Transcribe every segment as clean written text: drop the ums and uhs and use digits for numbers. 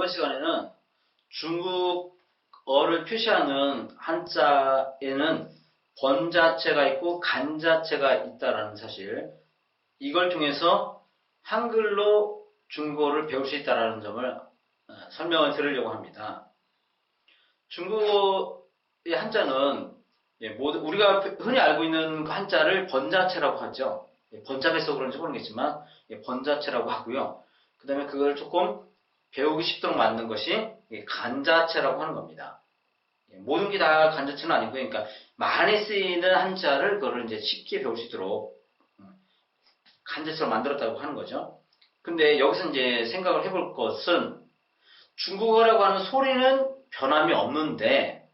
이번 시간에는 중국어를 표시하는 한자에는 번자체가 있고 간자체가 있다라는 사실, 이걸 통해서 한글로 중국어를 배울 수 있다라는 점을 설명을 드리려고 합니다. 중국어의 한자는 우리가 흔히 알고 있는 한자를 번자체라고 하죠. 번자가 있어서 그런지 모르겠지만 번자체라고 하고요. 그 다음에 그걸 조금 배우기 쉽도록 만든 것이 간자체라고 하는 겁니다. 모든 게 다 간자체는 아니고, 그러니까 많이 쓰이는 한자를 그거를 이제 쉽게 배울 수 있도록 간자체로 만들었다고 하는 거죠. 근데 여기서 이제 생각을 해볼 것은, 중국어라고 하는 소리는 변함이 없는데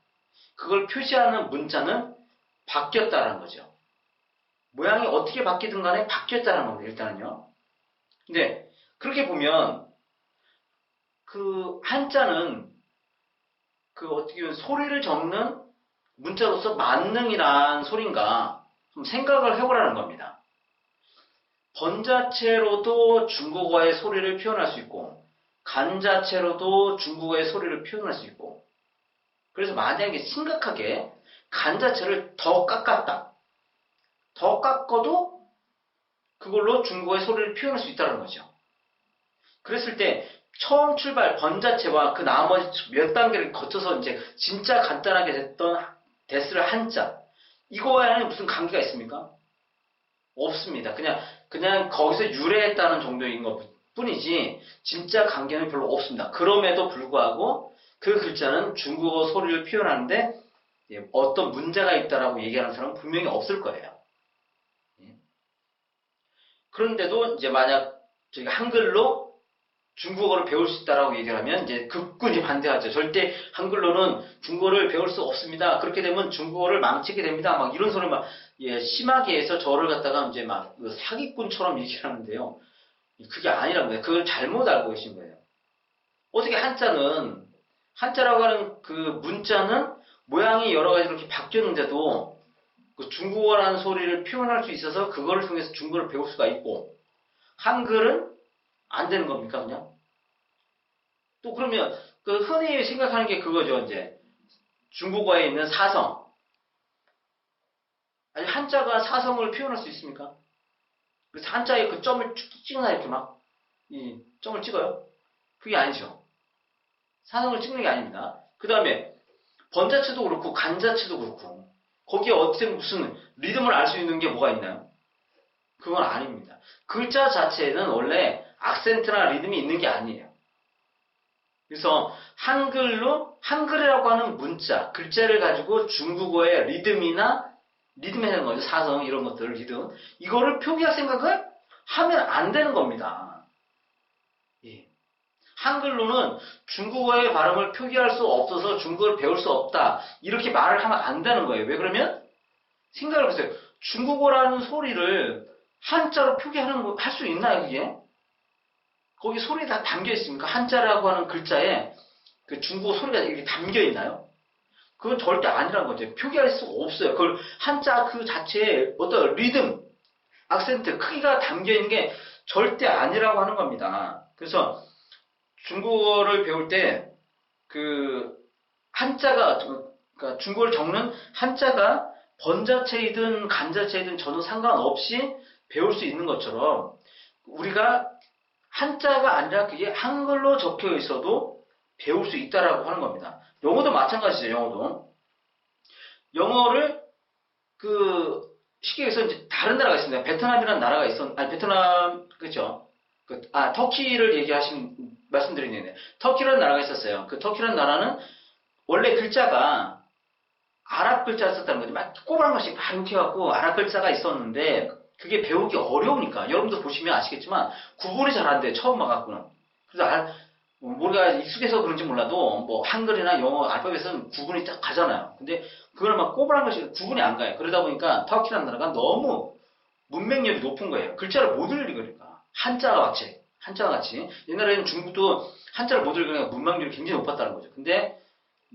그걸 표시하는 문자는 바뀌었다는 거죠. 모양이 어떻게 바뀌든 간에 바뀌었다는 겁니다, 일단은요. 근데 그렇게 보면 그 한자는 그 어떻게 보면 소리를 적는 문자로서 만능이란 소린가 좀 생각을 해보라는 겁니다. 번자체로도 중국어의 소리를 표현할 수 있고 간자체로도 중국어의 소리를 표현할 수 있고, 그래서 만약에 심각하게 간자체를 더 깎았다. 더 깎아도 그걸로 중국어의 소리를 표현할 수 있다는 거죠. 그랬을 때 처음 출발 번자체와 그 나머지 몇 단계를 거쳐서 이제 진짜 간단하게 됐을 한자, 이거와는 무슨 관계가 있습니까? 없습니다. 그냥 거기서 유래했다는 정도인 것 뿐이지 진짜 관계는 별로 없습니다. 그럼에도 불구하고 그 글자는 중국어 소리를 표현하는데 어떤 문제가 있다라고 얘기하는 사람은 분명히 없을 거예요. 그런데도 이제 만약 저희가 한글로 중국어를 배울 수 있다라고 얘기를 하면 이제 극군이 반대하죠. 절대 한글로는 중국어를 배울 수 없습니다. 그렇게 되면 중국어를 망치게 됩니다. 막 이런 소리를 막 심하게 해서 저를 갖다가 이제 막 사기꾼처럼 얘기를 하는데요. 그게 아니라는 거예요. 그걸 잘못 알고 계신 거예요. 어떻게 한자라고 하는 그 문자는 모양이 여러 가지 이렇게 바뀌었는데도 그 중국어라는 소리를 표현할 수 있어서 그거를 통해서 중국어를 배울 수가 있고, 한글은 안 되는 겁니까, 그냥? 또 그러면 그 흔히 생각하는 게 그거죠, 이제. 중국어에 있는 사성. 아니, 한자가 사성을 표현할 수 있습니까? 그래서 한자에 그 점을 찍나, 이렇게 막, 이 점을 찍어요? 그게 아니죠. 사성을 찍는 게 아닙니다. 그 다음에, 번자체도 그렇고, 간자체도 그렇고, 거기에 어떻게 무슨 리듬을 알 수 있는 게 뭐가 있나요? 그건 아닙니다. 글자 자체에는 원래 악센트나 리듬이 있는 게 아니에요. 그래서 한글이라고 하는 문자, 글자를 가지고 중국어의 리듬이 되는 거죠. 사성, 이런 것들, 리듬. 이거를 표기할 생각을 하면 안 되는 겁니다. 예. 한글로는 중국어의 발음을 표기할 수 없어서 중국어를 배울 수 없다. 이렇게 말을 하면 안 되는 거예요. 왜 그러면? 생각을 해보세요. 중국어라는 소리를 한자로 할 수 있나요, 그게? 거기 소리 다 담겨 있습니까? 한자라고 하는 글자에 그 중국어 소리가 이렇게 담겨 있나요? 그건 절대 아니라는 거죠. 표기할 수가 없어요. 그걸 한자 그 자체에 어떤 리듬, 악센트, 크기가 담겨 있는 게 절대 아니라고 하는 겁니다. 그래서 중국어를 배울 때 그 한자가, 그러니까 중국어를 적는 한자가 번자체이든 간자체이든 전혀 상관없이 배울 수 있는 것처럼, 우리가 한자가 아니라 그게 한글로 적혀 있어도 배울 수 있다라고 하는 겁니다. 영어도 마찬가지죠, 영어를 쉽게 해서 이제 다른 나라가 있습니다. 베트남이라는 나라가 베트남, 그죠? 터키를 말씀드리는데, 터키라는 나라가 있었어요. 그 터키라는 나라는 원래 글자가 아랍 글자를 썼다는 거죠. 막 꼬부란 것이 막 이렇게 해갖고 아랍 글자가 있었는데, 그게 배우기 어려우니까, 여러분들 보시면 아시겠지만 구분이 잘 안 돼요, 처음 와갖고는. 그래서 우리가 익숙해서 그런지 몰라도 뭐 한글이나 영어 알파벳은 구분이 딱 가잖아요. 근데 그걸 막 꼬부란 것이 구분이 안 가요. 그러다 보니까 터키라는 나라가 너무 문맹률이 높은 거예요. 글자를 못 읽으니까. 한자가 같이. 옛날에는 중국도 한자를 못 읽으니까 문맹률이 굉장히 높았다는 거죠. 근데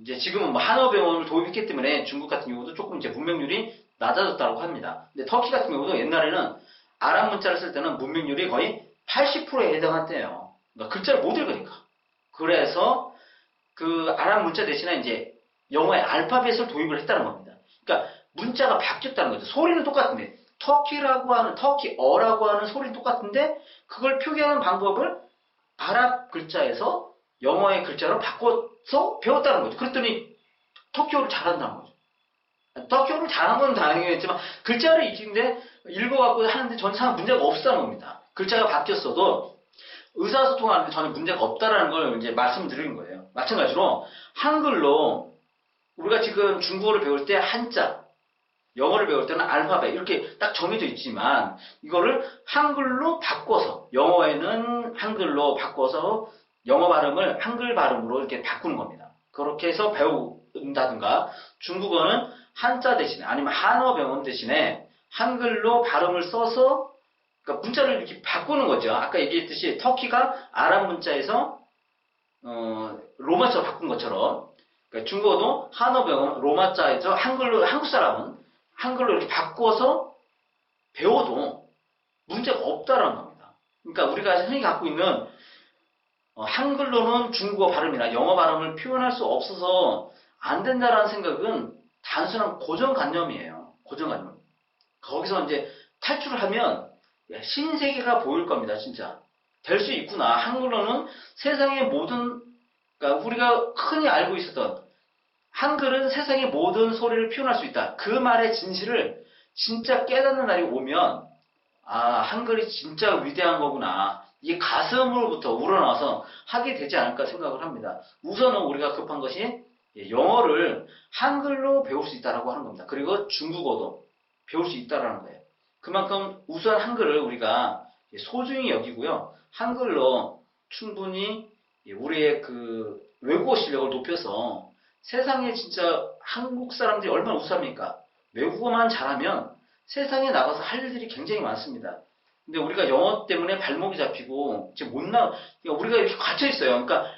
이제 지금은 뭐 한어병원을 도입했기 때문에 중국 같은 경우도 조금 이제 문맹률이 낮아졌다고 합니다. 근데 터키 같은 경우도 옛날에는 아랍 문자를 쓸 때는 문맹률이 거의 80%에 해당한대요. 그러니까 글자를 못 읽으니까. 그래서 그 아랍 문자 대신에 이제 영어의 알파벳을 도입을 했다는 겁니다. 그러니까 문자가 바뀌었다는 거죠. 소리는 똑같은데 터키어라고 하는 소리는 똑같은데 그걸 표기하는 방법을 아랍 글자에서 영어의 글자로 바꿔서 배웠다는 거죠. 그랬더니 터키어를 잘한다는 거죠. 터키어를 잘한 건 다행이겠지만 글자를 익히는데 읽어갖고 하는데 전혀 문제가 없다는 겁니다. 글자가 바뀌었어도 의사소통하는데 전혀 문제가 없다라는 걸 이제 말씀드리는 거예요. 마찬가지로 한글로 우리가 지금 중국어를 배울 때 한자, 영어를 배울 때는 알파벳 이렇게 딱 정해져 있지만 이거를 한글로 바꿔서 영어에는 한글로 바꿔서 영어 발음을 한글 발음으로 이렇게 바꾸는 겁니다. 그렇게 해서 배운다든가 중국어는 한자 대신에 아니면 한어 병음 대신에 한글로 발음을 써서 그러니까 문자를 이렇게 바꾸는 거죠. 아까 얘기했듯이 터키가 아랍 문자에서 로마자로 바꾼 것처럼 그러니까 중국어도 한어 병음 로마자에서 한글로 한국 사람은 한글로 이렇게 바꿔서 배워도 문제가 없다라는 겁니다. 그러니까 우리가 흔히 갖고 있는 한글로는 중국어 발음이나 영어 발음을 표현할 수 없어서 안 된다라는 생각은 단순한 고정관념이에요. 고정관념. 거기서 이제 탈출을 하면 신세계가 보일 겁니다. 진짜. 될 수 있구나. 한글로는 세상의 모든 그러니까 우리가 흔히 알고 있었던 한글은 세상의 모든 소리를 표현할 수 있다. 그 말의 진실을 진짜 깨닫는 날이 오면 아 한글이 진짜 위대한 거구나. 이게 가슴으로부터 우러나와서 하게 되지 않을까 생각을 합니다. 우선은 우리가 급한 것이 영어를 한글로 배울 수 있다라고 하는 겁니다. 그리고 중국어도 배울 수 있다라는 거예요. 그만큼 우선 한글을 우리가 소중히 여기고요. 한글로 충분히 우리의 그 외국어 실력을 높여서 세상에 진짜 한국 사람들이 얼마나 우수합니까? 외국어만 잘하면 세상에 나가서 할 일들이 굉장히 많습니다. 근데 우리가 영어 때문에 발목이 잡히고 지금 그러니까 우리가 이렇게 갇혀 있어요. 그러니까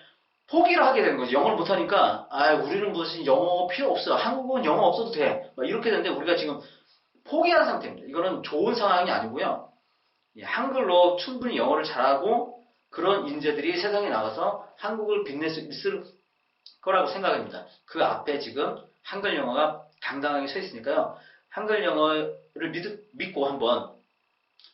포기를 하게 되는 거죠. 영어를 못하니까 우리는 무슨 영어 필요 없어. 한국은 영어 없어도 돼. 이렇게 되는데 우리가 지금 포기한 상태입니다. 이거는 좋은 상황이 아니고요. 한글로 충분히 영어를 잘하고 그런 인재들이 세상에 나가서 한국을 빛낼 수 있을 거라고 생각합니다. 그 앞에 지금 한글 영어가 당당하게 서 있으니까요. 한글 영어를 믿고 한번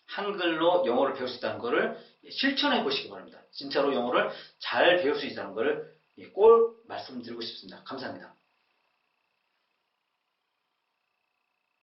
한글로 영어를 배울 수 있다는 것을 실천해 보시기 바랍니다. 진짜로 영어를 잘 배울 수 있다는 것을 꼭 말씀드리고 싶습니다. 감사합니다.